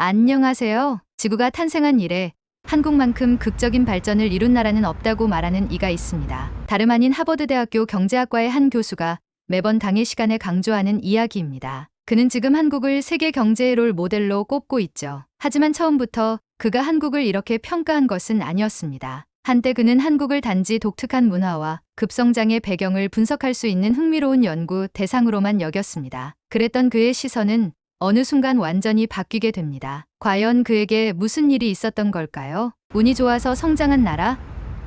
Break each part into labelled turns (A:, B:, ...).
A: 안녕하세요. 지구가 탄생한 이래 한국만큼 극적인 발전을 이룬 나라는 없다고 말하는 이가 있습니다. 다름 아닌 하버드대학교 경제학과의 한 교수가 매번 강의 시간에 강조하는 이야기입니다. 그는 지금 한국을 세계 경제의 롤 모델로 꼽고 있죠. 하지만 처음부터 그가 한국을 이렇게 평가한 것은 아니었습니다. 한때 그는 한국을 단지 독특한 문화와 급성장의 배경을 분석할 수 있는 흥미로운 연구 대상으로만 여겼습니다. 그랬던 그의 시선은 어느 순간 완전히 바뀌게 됩니다. 과연 그에게 무슨 일이 있었던 걸까요? 운이 좋아서 성장한 나라?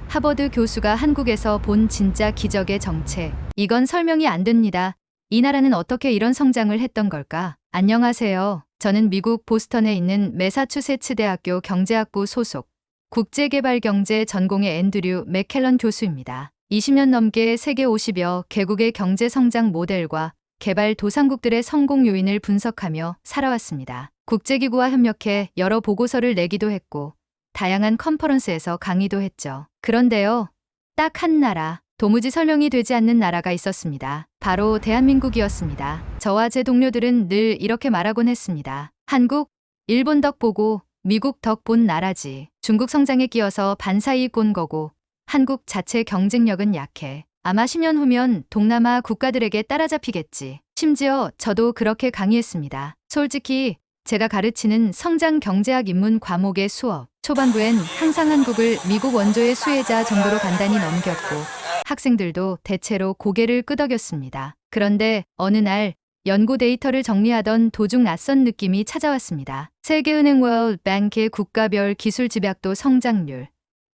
A: 하버드 교수가 한국에서 본 진짜 기적의 정체. 이건 설명이 안 됩니다. 이 나라는 어떻게 이런 성장을 했던 걸까? 안녕하세요. 저는 미국 보스턴에 있는 매사추세츠 대학교 경제학부 소속 국제개발경제 전공의 앤드류 맥켈런 교수입니다. 20년 넘게 세계 50여 개국의 경제 성장 모델과 개발도상국들의 성공 요인을 분석하며 살아왔습니다. 국제기구와 협력해 여러 보고서를 내기도 했고 다양한 컨퍼런스에서 강의도 했죠. 그런데요, 딱 한 나라, 도무지 설명이 되지 않는 나라가 있었습니다. 바로 대한민국이었습니다. 저와 제 동료들은 늘 이렇게 말하곤 했습니다. 한국, 일본 덕 보고 미국 덕 본 나라지. 중국 성장에 끼어서 반사이익 온 거고 한국 자체 경쟁력은 약해. 아마 10년 후면 동남아 국가들에게 따라잡히겠지. 심지어 저도 그렇게 강의했습니다. 솔직히 제가 가르치는 성장 경제학 입문 과목의 수업 초반부엔 항상 한국을 미국 원조의 수혜자 정도로 간단히 넘겼고 학생들도 대체로 고개를 끄덕였습니다. 그런데 어느 날 연구 데이터를 정리하던 도중 낯선 느낌이 찾아왔습니다. 세계은행 월드뱅크의 국가별 기술 집약도 성장률,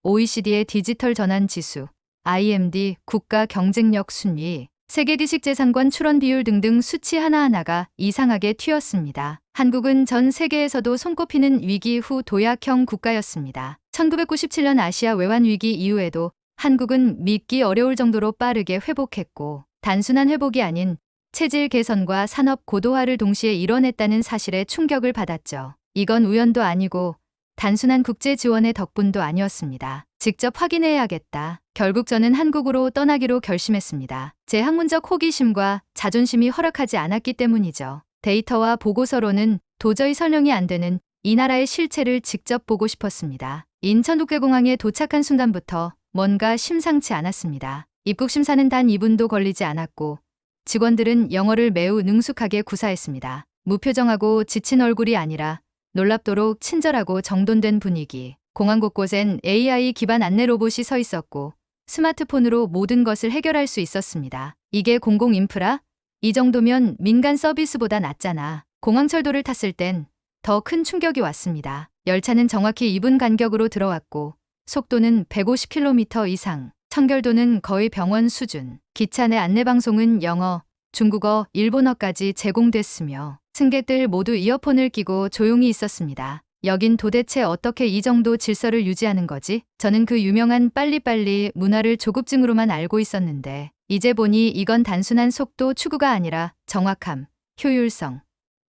A: OECD의 디지털 전환 지수, IMD 국가 경쟁력 순위, 세계 지식재산권 출원 비율 등등 수치 하나하나가 이상하게 튀었습니다. 한국은 전 세계에서도 손꼽히는 위기 후 도약형 국가였습니다. 1997년 아시아 외환 위기 이후에도 한국은 믿기 어려울 정도로 빠르게 회복했고 단순한 회복이 아닌 체질 개선과 산업 고도화를 동시에 이뤄냈다는 사실에 충격을 받았죠. 이건 우연도 아니고 단순한 국제 지원의 덕분도 아니었습니다. 직접 확인해야겠다. 결국 저는 한국으로 떠나기로 결심했습니다. 제 학문적 호기심과 자존심이 허락하지 않았기 때문이죠. 데이터와 보고서로는 도저히 설명이 안 되는 이 나라의 실체를 직접 보고 싶었습니다. 인천국제공항에 도착한 순간부터 뭔가 심상치 않았습니다. 입국 심사는 단 2분도 걸리지 않았고 직원들은 영어를 매우 능숙하게 구사했습니다. 무표정하고 지친 얼굴이 아니라 놀랍도록 친절하고 정돈된 분위기. 공항 곳곳엔 AI 기반 안내 로봇이 서 있었고 스마트폰으로 모든 것을 해결할 수 있었습니다. 이게 공공 인프라? 이 정도면 민간 서비스보다 낫잖아. 공항철도를 탔을 땐 더 큰 충격이 왔습니다. 열차는 정확히 2분 간격으로 들어왔고 속도는 150km 이상, 청결도는 거의 병원 수준. 기차 내 안내방송은 영어, 중국어, 일본어까지 제공됐으며 승객들 모두 이어폰을 끼고 조용히 있었습니다. 여긴 도대체 어떻게 이 정도 질서를 유지하는 거지? 저는 그 유명한 빨리빨리 문화를 조급증으로만 알고 있었는데 이제 보니 이건 단순한 속도 추구가 아니라 정확함, 효율성,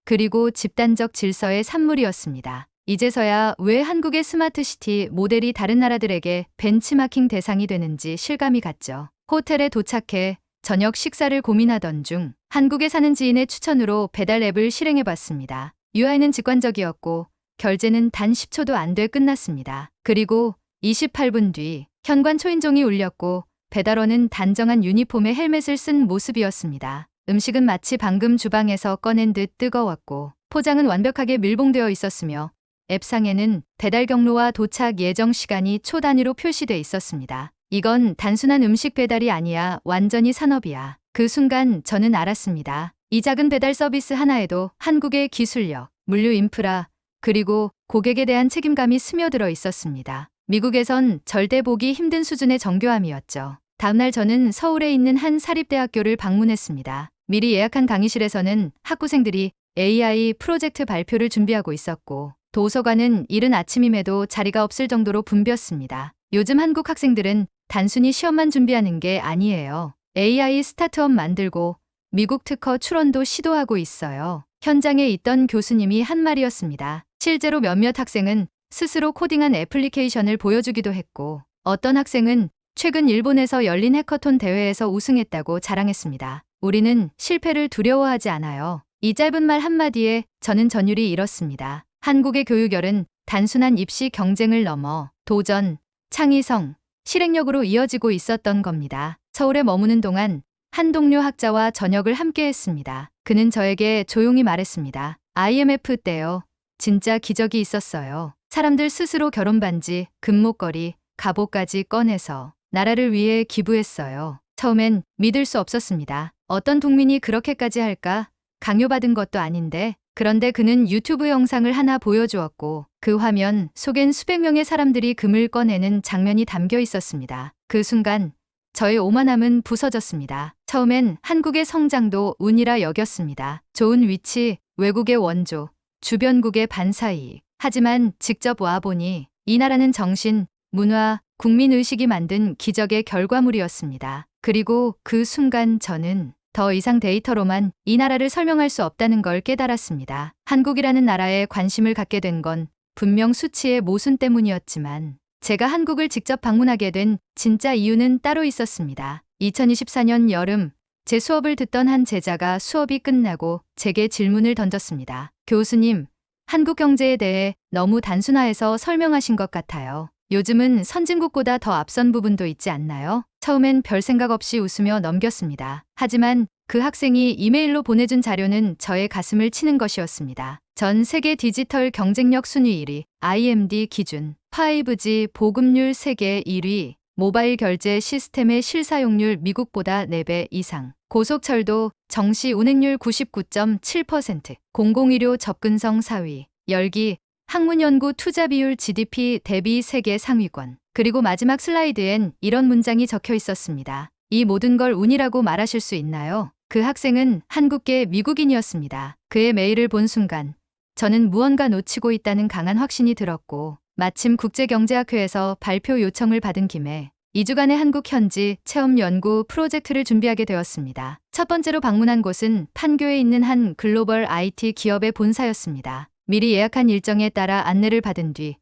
A: 그리고 집단적 질서의 산물이었습니다. 이제서야 왜 한국의 스마트시티 모델이 다른 나라들에게 벤치마킹 대상이 되는지 실감이 갔죠. 호텔에 도착해 저녁 식사를 고민하던 중 한국에 사는 지인의 추천으로 배달 앱을 실행해봤습니다. UI는 직관적이었고 결제는 단 10초도 안 돼 끝났습니다. 그리고 28분 뒤 현관 초인종이 울렸고 배달원은 단정한 유니폼에 헬멧을 쓴 모습이었습니다. 음식은 마치 방금 주방에서 꺼낸 듯 뜨거웠고 포장은 완벽하게 밀봉되어 있었으며 앱상에는 배달 경로와 도착 예정 시간이 초 단위로 표시돼 있었습니다. 이건 단순한 음식 배달이 아니야. 완전히 산업이야. 그 순간 저는 알았습니다. 이 작은 배달 서비스 하나에도 한국의 기술력, 물류 인프라, 그리고 고객에 대한 책임감이 스며들어 있었습니다. 미국에선 절대 보기 힘든 수준의 정교함이었죠. 다음날 저는 서울에 있는 한 사립대학교를 방문했습니다. 미리 예약한 강의실에서는 학부생들이 AI 프로젝트 발표를 준비하고 있었고 도서관은 이른 아침임에도 자리가 없을 정도로 붐볐습니다. 요즘 한국 학생들은 단순히 시험만 준비하는 게 아니에요. AI 스타트업 만들고 미국 특허 출원도 시도하고 있어요. 현장에 있던 교수님이 한 말이었습니다. 실제로 몇몇 학생은 스스로 코딩한 애플리케이션을 보여주기도 했고 어떤 학생은 최근 일본에서 열린 해커톤 대회에서 우승했다고 자랑했습니다. 우리는 실패를 두려워하지 않아요. 이 짧은 말 한마디에 저는 전율이 일었습니다. 한국의 교육열은 단순한 입시 경쟁을 넘어 도전, 창의성, 실행력으로 이어지고 있었던 겁니다. 서울에 머무는 동안 한 동료 학자와 저녁을 함께 했습니다. 그는 저에게 조용히 말했습니다. IMF 때요. 진짜 기적이 있었어요. 사람들 스스로 결혼 반지, 금목걸이, 갑옷까지 꺼내서 나라를 위해 기부했어요. 처음엔 믿을 수 없었습니다. 어떤 국민이 그렇게까지 할까? 강요받은 것도 아닌데. 그런데 그는 유튜브 영상을 하나 보여주었고 그 화면 속엔 수백 명의 사람들이 금을 꺼내는 장면이 담겨 있었습니다. 그 순간 저의 오만함은 부서졌습니다. 처음엔 한국의 성장도 운이라 여겼습니다. 좋은 위치, 외국의 원조, 주변국의 반사이익. 하지만 직접 와보니 이 나라는 정신, 문화, 국민의식이 만든 기적의 결과물이었습니다. 그리고 그 순간 저는 더 이상 데이터로만 이 나라를 설명할 수 없다는 걸 깨달았습니다. 한국이라는 나라에 관심을 갖게 된 건 분명 수치의 모순 때문이었지만 제가 한국을 직접 방문하게 된 진짜 이유는 따로 있었습니다. 2024년 여름 제 수업을 듣던 한 제자가 수업이 끝나고 제게 질문을 던졌습니다. 교수님, 한국 경제에 대해 너무 단순화해서 설명하신 것 같아요. 요즘은 선진국보다 더 앞선 부분도 있지 않나요? 처음엔 별 생각 없이 웃으며 넘겼습니다. 하지만 그 학생이 이메일로 보내준 자료는 저의 가슴을 치는 것이었습니다. 전 세계 디지털 경쟁력 순위 1위, IMD 기준, 5G 보급률 세계 1위, 모바일 결제 시스템의 실사용률 미국보다 4배 이상, 고속철도 정시 운행률 99.7%, 공공의료 접근성 4위, 열기, 학문연구 투자 비율 GDP 대비 세계 상위권. 그리고 마지막 슬라이드엔 이런 문장이 적혀 있었습니다. 이 모든 걸 운이라고 말하실 수 있나요? 그 학생은 한국계 미국인이었습니다. 그의 메일을 본 순간 저는 무언가 놓치고 있다는 강한 확신이 들었고 마침 국제경제학회에서 발표 요청을 받은 김에 2주간의 한국 현지 체험 연구 프로젝트를 준비하게 되었습니다. 첫 번째로 방문한 곳은 판교에 있는 한 글로벌 IT 기업의 본사였습니다. 미리 예약한 일정에 따라 안내를 받은 뒤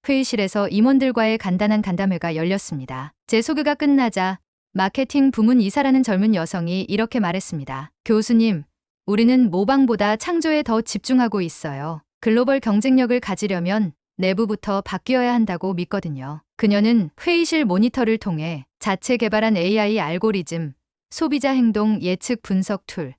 A: 회의실에서 임원들과의 간단한 간담회가 열렸습니다. 제 소개가 끝나자 마케팅 부문 이사라는 젊은 여성이 이렇게 말했습니다. 교수님, 우리는 모방보다 창조에 더 집중하고 있어요. 글로벌 경쟁력을 가지려면 내부부터 바뀌어야 한다고 믿거든요. 그녀는 회의실 모니터를 통해 자체 개발한 AI 알고리즘, 소비자 행동 예측 분석 툴,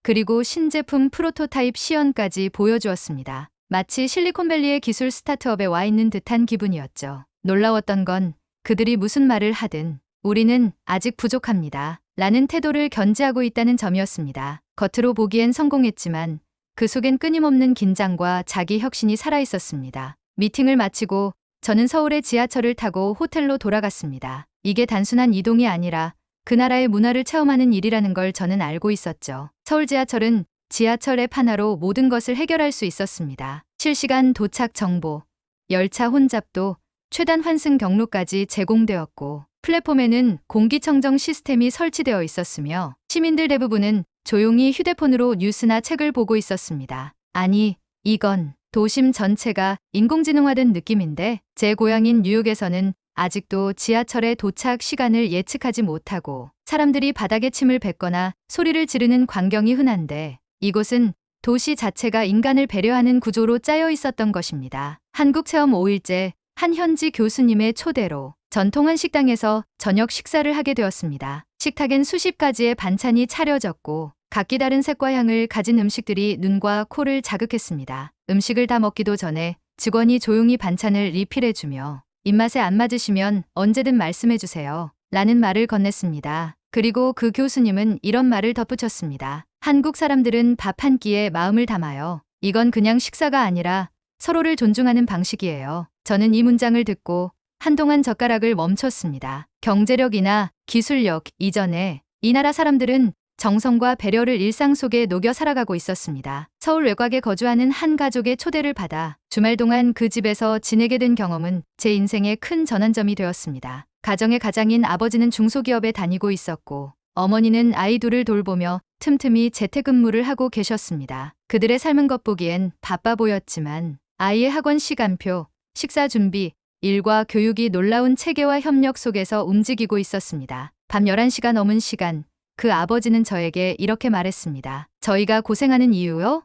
A: 그리고 신제품 프로토타입 시연까지 보여주었습니다. 마치 실리콘밸리의 기술 스타트업에 와 있는 듯한 기분이었죠. 놀라웠던 건 그들이 무슨 말을 하든 우리는 아직 부족합니다. 라는 태도를 견지하고 있다는 점이었습니다. 겉으로 보기엔 성공했지만 그 속엔 끊임없는 긴장과 자기 혁신이 살아있었습니다. 미팅을 마치고 저는 서울의 지하철을 타고 호텔로 돌아갔습니다. 이게 단순한 이동이 아니라 그 나라의 문화를 체험하는 일이라는 걸 저는 알고 있었죠. 서울 지하철은 지하철 앱 하나로 모든 것을 해결할 수 있었습니다. 실시간 도착 정보, 열차 혼잡도, 최단 환승 경로까지 제공되었고 플랫폼에는 공기청정 시스템이 설치되어 있었으며 시민들 대부분은 조용히 휴대폰으로 뉴스나 책을 보고 있었습니다. 아니, 이건 도심 전체가 인공지능화된 느낌인데 제 고향인 뉴욕에서는 아직도 지하철의 도착 시간을 예측하지 못하고 사람들이 바닥에 침을 뱉거나 소리를 지르는 광경이 흔한데 이곳은 도시 자체가 인간을 배려하는 구조로 짜여 있었던 것입니다. 한국 체험 5일째 한 현지 교수님의 초대로 전통한 식당에서 저녁 식사를 하게 되었습니다. 식탁엔 수십 가지의 반찬이 차려졌고 각기 다른 색과 향을 가진 음식들이 눈과 코를 자극했습니다. 음식을 다 먹기도 전에 직원이 조용히 반찬을 리필해주며 입맛에 안 맞으시면 언제든 말씀해주세요. 라는 말을 건넸습니다. 그리고 그 교수님은 이런 말을 덧붙였습니다. 한국 사람들은 밥 한 끼에 마음을 담아요. 이건 그냥 식사가 아니라 서로를 존중하는 방식이에요. 저는 이 문장을 듣고 한동안 젓가락을 멈췄습니다. 경제력이나 기술력 이전에 이 나라 사람들은 정성과 배려를 일상 속에 녹여 살아가고 있었습니다. 서울 외곽에 거주하는 한 가족의 초대를 받아 주말 동안 그 집에서 지내게 된 경험은 제 인생의 큰 전환점이 되었습니다. 가정의 가장인 아버지는 중소기업에 다니고 있었고 어머니는 아이 둘을 돌보며 틈틈이 재택근무를 하고 계셨습니다. 그들의 삶은 겉보기엔 바빠 보였지만 아이의 학원 시간표, 식사 준비, 일과 교육이 놀라운 체계와 협력 속에서 움직이고 있었습니다. 밤 11시가 넘은 시간, 그 아버지는 저에게 이렇게 말했습니다. 저희가 고생하는 이유요?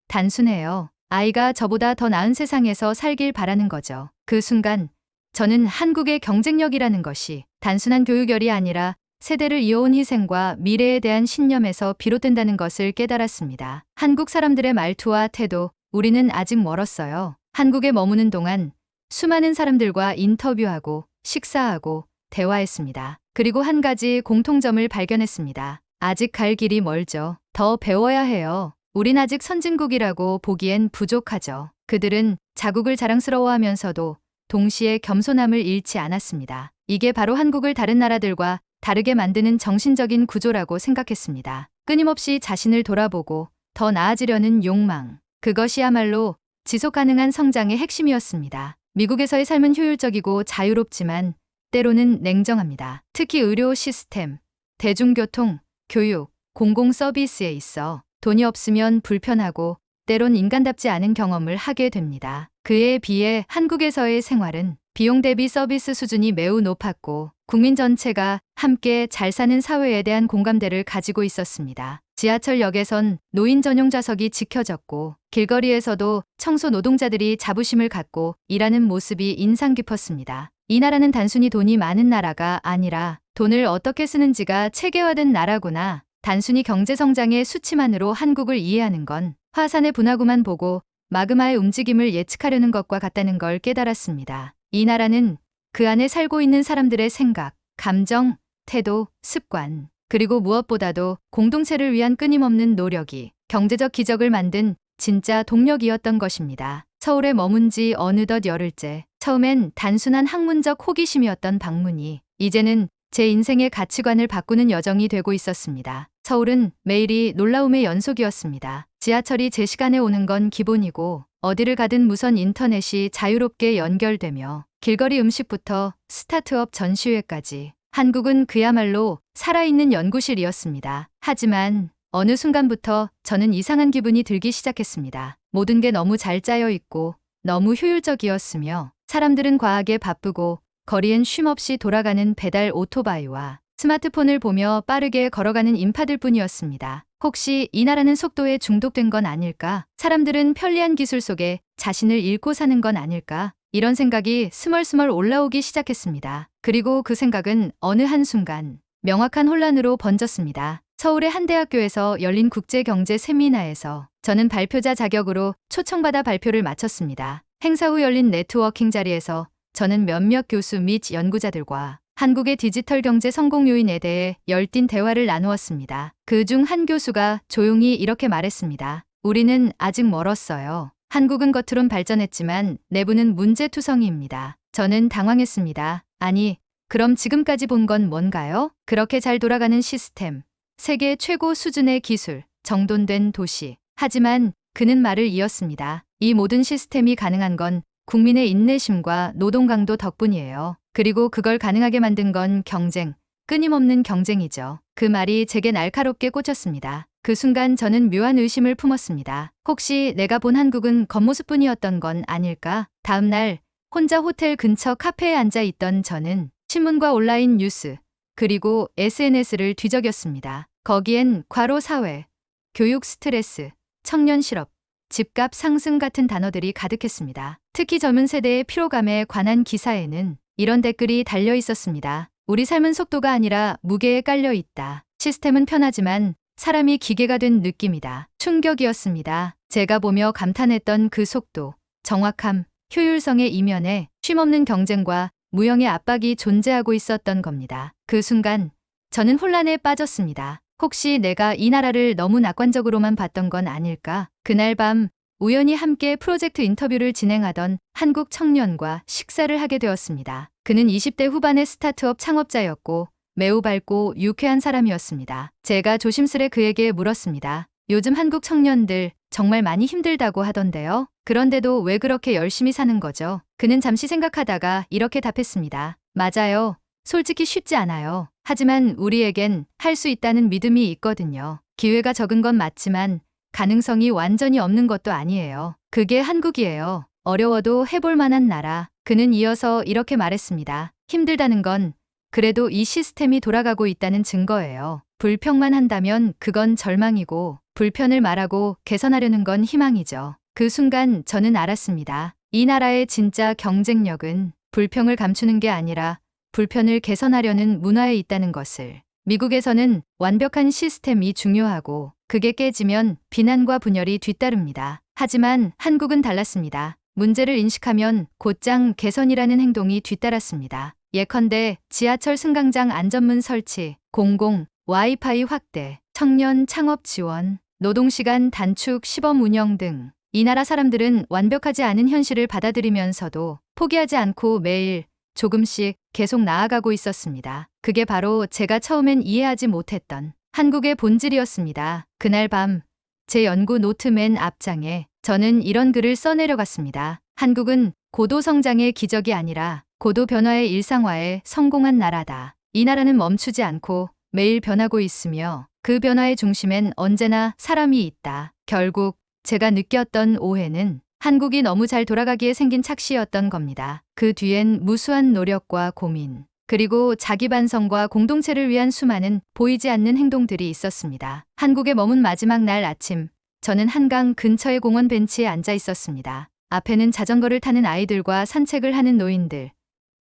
A: 단순해요. 아이가 저보다 더 나은 세상에서 살길 바라는 거죠. 그 순간 저는 한국의 경쟁력이라는 것이 단순한 교육열이 아니라 세대를 이어온 희생과 미래에 대한 신념에서 비롯된다는 것을 깨달았습니다. 한국 사람들의 말투와 태도, 우리는 아직 멀었어요. 한국에 머무는 동안 수많은 사람들과 인터뷰하고 식사하고 대화했습니다. 그리고 한 가지 공통점을 발견했습니다. 아직 갈 길이 멀죠. 더 배워야 해요. 우린 아직 선진국이라고 보기엔 부족하죠. 그들은 자국을 자랑스러워하면서도 동시에 겸손함을 잃지 않았습니다. 이게 바로 한국을 다른 나라들과 다르게 만드는 정신적인 구조라고 생각했습니다. 끊임없이 자신을 돌아보고 더 나아지려는 욕망. 그것이야말로 지속 가능한 성장의 핵심이었습니다. 미국에서의 삶은 효율적이고 자유롭지만 때로는 냉정합니다. 특히 의료 시스템, 대중교통, 교육, 공공 서비스에 있어 돈이 없으면 불편하고 때론 인간답지 않은 경험을 하게 됩니다. 그에 비해 한국에서의 생활은 비용 대비 서비스 수준이 매우 높았고 국민 전체가 함께 잘 사는 사회에 대한 공감대를 가지고 있었습니다. 지하철역에선 노인 전용 좌석이 지켜졌고 길거리에서도 청소 노동자들이 자부심을 갖고 일하는 모습이 인상 깊었습니다. 이 나라는 단순히 돈이 많은 나라가 아니라 돈을 어떻게 쓰는지가 체계화된 나라구나. 단순히 경제성장의 수치만으로 한국을 이해하는 건 화산의 분화구만 보고 마그마의 움직임을 예측하려는 것과 같다는 걸 깨달았습니다. 이 나라는 그 안에 살고 있는 사람들의 생각, 감정, 태도, 습관, 그리고 무엇보다도 공동체를 위한 끊임없는 노력이 경제적 기적을 만든 진짜 동력이었던 것입니다. 서울에 머문 지 어느덧 열흘째. 처음엔 단순한 학문적 호기심이었던 방문이 이제는 제 인생의 가치관을 바꾸는 여정이 되고 있었습니다. 서울은 매일이 놀라움의 연속이었습니다. 지하철이 제 시간에 오는 건 기본이고 어디를 가든 무선 인터넷이 자유롭게 연결되며 길거리 음식부터 스타트업 전시회까지 한국은 그야말로 살아있는 연구실이었습니다. 하지만 어느 순간부터 저는 이상한 기분이 들기 시작했습니다. 모든 게 너무 잘 짜여 있고 너무 효율적이었으며 사람들은 과하게 바쁘고 거리엔 쉼없이 돌아가는 배달 오토바이와 스마트폰을 보며 빠르게 걸어가는 인파들 뿐이었습니다. 혹시 이 나라는 속도에 중독된 건 아닐까? 사람들은 편리한 기술 속에 자신을 잃고 사는 건 아닐까? 이런 생각이 스멀스멀 올라오기 시작했습니다. 그리고 그 생각은 어느 한순간 명확한 혼란으로 번졌습니다. 서울의 한 대학교에서 열린 국제경제 세미나에서 저는 발표자 자격으로 초청받아 발표를 마쳤습니다. 행사 후 열린 네트워킹 자리에서 저는 몇몇 교수 및 연구자들과 한국의 디지털 경제 성공 요인에 대해 열띤 대화를 나누었습니다. 그중 한 교수가 조용히 이렇게 말했습니다. 우리는 아직 멀었어요. 한국은 겉으론 발전했지만 내부는 문제투성이입니다. 저는 당황했습니다. 아니, 그럼 지금까지 본 건 뭔가요? 그렇게 잘 돌아가는 시스템, 세계 최고 수준의 기술, 정돈된 도시. 하지만 그는 말을 이었습니다. 이 모든 시스템이 가능한 건 국민의 인내심과 노동 강도 덕분이에요. 그리고 그걸 가능하게 만든 건 경쟁, 끊임없는 경쟁이죠. 그 말이 제게 날카롭게 꽂혔습니다. 그 순간 저는 묘한 의심을 품었습니다. 혹시 내가 본 한국은 겉모습뿐이었던 건 아닐까? 다음 날 혼자 호텔 근처 카페에 앉아 있던 저는 신문과 온라인 뉴스, 그리고 SNS를 뒤적였습니다. 거기엔 과로 사회, 교육 스트레스, 청년 실업, 집값 상승 같은 단어들이 가득했습니다. 특히 젊은 세대의 피로감에 관한 기사에는 이런 댓글이 달려 있었습니다. 우리 삶은 속도가 아니라 무게에 깔려 있다. 시스템은 편하지만 사람이 기계가 된 느낌이다. 충격이었습니다. 제가 보며 감탄했던 그 속도, 정확함, 효율성의 이면에 쉼없는 경쟁과 무형의 압박이 존재하고 있었던 겁니다. 그 순간 저는 혼란에 빠졌습니다. 혹시 내가 이 나라를 너무 낙관적으로만 봤던 건 아닐까? 그날 밤 우연히 함께 프로젝트 인터뷰를 진행하던 한국 청년과 식사를 하게 되었습니다. 그는 20대 후반의 스타트업 창업자였고 매우 밝고 유쾌한 사람이었습니다. 제가 조심스레 그에게 물었습니다. 요즘 한국 청년들 정말 많이 힘들다고 하던데요. 그런데도 왜 그렇게 열심히 사는 거죠? 그는 잠시 생각하다가 이렇게 답했습니다. 맞아요. 솔직히 쉽지 않아요. 하지만 우리에겐 할 수 있다는 믿음이 있거든요. 기회가 적은 건 맞지만 가능성이 완전히 없는 것도 아니에요. 그게 한국이에요. 어려워도 해볼 만한 나라. 그는 이어서 이렇게 말했습니다. 힘들다는 건 그래도 이 시스템이 돌아가고 있다는 증거예요. 불평만 한다면 그건 절망이고 불편을 말하고 개선하려는 건 희망이죠. 그 순간 저는 알았습니다. 이 나라의 진짜 경쟁력은 불평을 감추는 게 아니라 불편을 개선하려는 문화에 있다는 것을. 미국에서는 완벽한 시스템이 중요하고 그게 깨지면 비난과 분열이 뒤따릅니다. 하지만 한국은 달랐습니다. 문제를 인식하면 곧장 개선이라는 행동이 뒤따랐습니다. 예컨대 지하철 승강장 안전문 설치, 공공 와이파이 확대, 청년 창업 지원, 노동시간 단축 시범 운영 등. 이 나라 사람들은 완벽하지 않은 현실을 받아들이면서도 포기하지 않고 매일 조금씩 계속 나아가고 있었습니다. 그게 바로 제가 처음엔 이해하지 못했던 한국의 본질이었습니다. 그날 밤 제 연구 노트 맨 앞장에 저는 이런 글을 써내려갔습니다. 한국은 고도 성장의 기적이 아니라 고도 변화의 일상화에 성공한 나라다. 이 나라는 멈추지 않고 매일 변하고 있으며 그 변화의 중심엔 언제나 사람이 있다. 결국 제가 느꼈던 오해는 한국이 너무 잘 돌아가기에 생긴 착시였던 겁니다. 그 뒤엔 무수한 노력과 고민, 그리고 자기 반성과 공동체를 위한 수많은 보이지 않는 행동들이 있었습니다. 한국에 머문 마지막 날 아침, 저는 한강 근처의 공원 벤치에 앉아 있었습니다. 앞에는 자전거를 타는 아이들과 산책을 하는 노인들,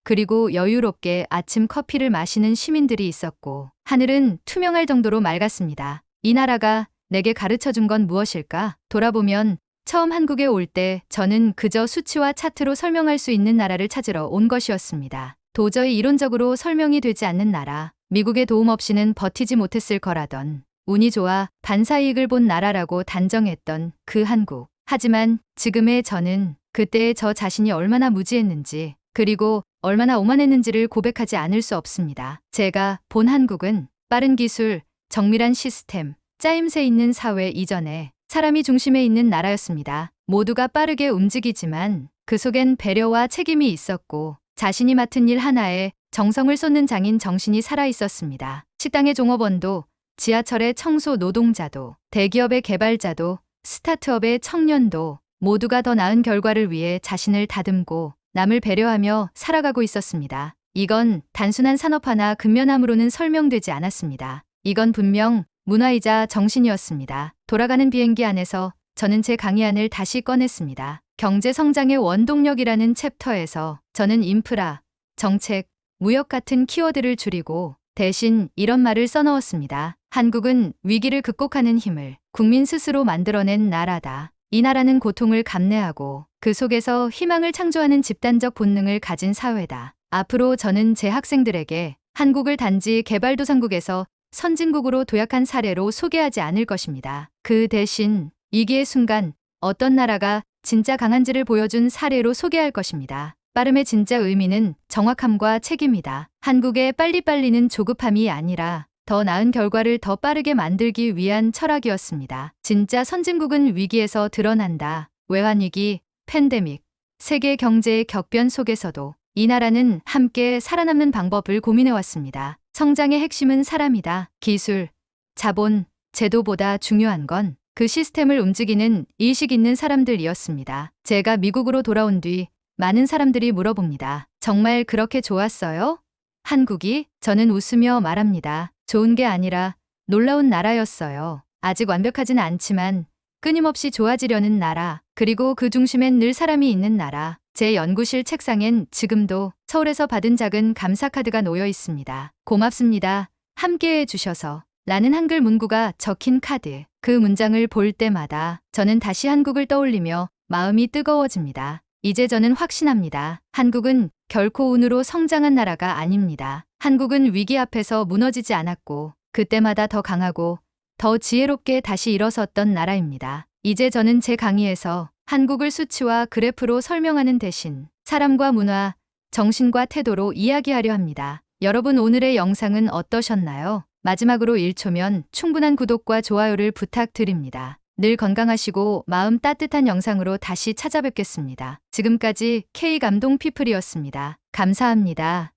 A: 그리고 여유롭게 아침 커피를 마시는 시민들이 있었고, 하늘은 투명할 정도로 맑았습니다. 이 나라가 내게 가르쳐 준 건 무엇일까? 돌아보면 처음 한국에 올 때 저는 그저 수치와 차트로 설명할 수 있는 나라를 찾으러 온 것이었습니다. 도저히 이론적으로 설명이 되지 않는 나라, 미국의 도움 없이는 버티지 못했을 거라던, 운이 좋아 반사이익을 본 나라라고 단정했던 그 한국. 하지만 지금의 저는 그때의 저 자신이 얼마나 무지했는지, 그리고 얼마나 오만했는지를 고백하지 않을 수 없습니다. 제가 본 한국은 빠른 기술, 정밀한 시스템, 짜임새 있는 사회 이전에 사람이 중심에 있는 나라였습니다. 모두가 빠르게 움직이지만 그 속엔 배려와 책임이 있었고 자신이 맡은 일 하나에 정성을 쏟는 장인 정신이 살아 있었습니다. 식당의 종업원도, 지하철의 청소 노동자도, 대기업의 개발자도, 스타트업의 청년도 모두가 더 나은 결과를 위해 자신을 다듬고 남을 배려하며 살아가고 있었습니다. 이건 단순한 산업화나 근면함으로는 설명되지 않았습니다. 이건 분명 문화이자 정신이었습니다. 돌아가는 비행기 안에서 저는 제 강의안을 다시 꺼냈습니다. 경제 성장의 원동력이라는 챕터에서 저는 인프라, 정책, 무역 같은 키워드를 줄이고 대신 이런 말을 써넣었습니다. 한국은 위기를 극복하는 힘을 국민 스스로 만들어낸 나라다. 이 나라는 고통을 감내하고 그 속에서 희망을 창조하는 집단적 본능을 가진 사회다. 앞으로 저는 제 학생들에게 한국을 단지 개발도상국에서 선진국으로 도약한 사례로 소개하지 않을 것입니다. 그 대신 위기의 순간 어떤 나라가 진짜 강한지를 보여준 사례로 소개할 것입니다. 빠름의 진짜 의미는 정확함과 책임이다. 한국의 빨리빨리는 조급함이 아니라 더 나은 결과를 더 빠르게 만들기 위한 철학이었습니다. 진짜 선진국은 위기에서 드러난다. 외환위기, 팬데믹, 세계 경제의 격변 속에서도 이 나라는 함께 살아남는 방법을 고민해왔습니다. 성장의 핵심은 사람이다. 기술, 자본, 제도보다 중요한 건 그 시스템을 움직이는 의식 있는 사람들이었습니다. 제가 미국으로 돌아온 뒤 많은 사람들이 물어봅니다. 정말 그렇게 좋았어요? 한국이? 저는 웃으며 말합니다. 좋은 게 아니라 놀라운 나라였어요. 아직 완벽하진 않지만 끊임없이 좋아지려는 나라, 그리고 그 중심엔 늘 사람이 있는 나라. 제 연구실 책상엔 지금도 서울에서 받은 작은 감사 카드가 놓여 있습니다. 고맙습니다. 함께해 주셔서. 라는 한글 문구가 적힌 카드. 그 문장을 볼 때마다 저는 다시 한국을 떠올리며 마음이 뜨거워집니다. 이제 저는 확신합니다. 한국은 결코 운으로 성장한 나라가 아닙니다. 한국은 위기 앞에서 무너지지 않았고 그때마다 더 강하고 더 지혜롭게 다시 일어섰던 나라입니다. 이제 저는 제 강의에서 한국을 수치와 그래프로 설명하는 대신 사람과 문화, 정신과 태도로 이야기하려 합니다. 여러분 오늘의 영상은 어떠셨나요? 마지막으로 1초면 충분한 구독과 좋아요를 부탁드립니다. 늘 건강하시고 마음 따뜻한 영상으로 다시 찾아뵙겠습니다. 지금까지 K감동피플이었습니다. 감사합니다.